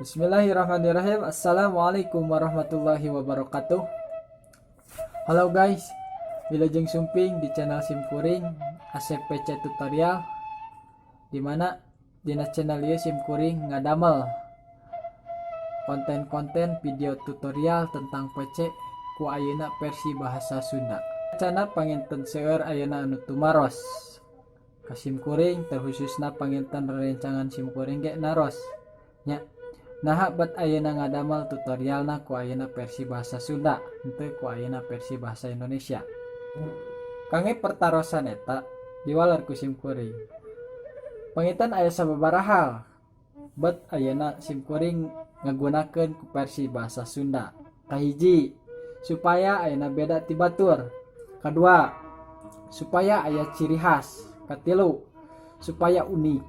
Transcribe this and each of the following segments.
Bismillahirrahmanirrahim. Assalamualaikum warahmatullahi wabarakatuh. Halo guys, Wilujeng Sumping di channel Simkuring Asep PC Tutorial, dimana dina channel ieu Simkuring ngadamel konten-konten video tutorial tentang PC ku ayeuna versi bahasa Sunda. Cana panginten seueur ayeuna anu tumaros ka Simkuring, terkhususna panginten rerencangan Simkuring ge naros nya. Nah, bat ayeuna ngadamel tutorialna ku ayeuna versi bahasa Sunda, henteu ku ayeuna versi bahasa Indonesia. Kangge pertarosan eta diwaler ku Simkuring. Pangitan aya sababaraha hal, bat ayeuna Simkuring ngagunakeun ku versi bahasa Sunda. Kahiji, supaya ayeuna beda ti batur. Kadua, supaya aya ciri khas. Katilu, supaya unik.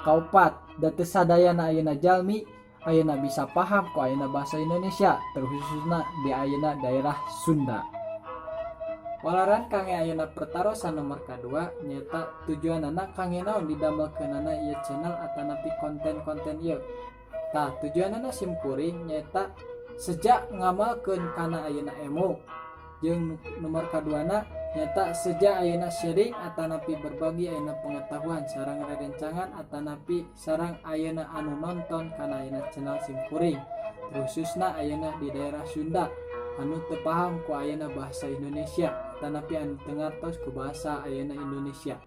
Kaopat, da teu sadayana ayeuna jalmi ayeuna bisa paham ku ayeuna bahasa Indonesia, terkhususna di ayeuna daerah Sunda. Walaran kangge ayeuna pertarosan nomor kadua nyata tujuanna kangge naon didamelkeunana ieu channel atanapi konten-konten ieu. Tah tujuanna Simkuring nyata sejak ngamalkeun kana ayeuna emo, jeung nomor kaduana nyata sejak ayeuna sharing atanapi berbagi ayeuna pengetahuan sareng rerencangan atanapi sareng ayeuna anu nonton kana ayeuna channel Simkuring, khususna ayeuna di daerah Sunda anu teu paham ku ayeuna bahasa Indonesia atanapi anu teu ngartos ku bahasa ayeuna Indonesia.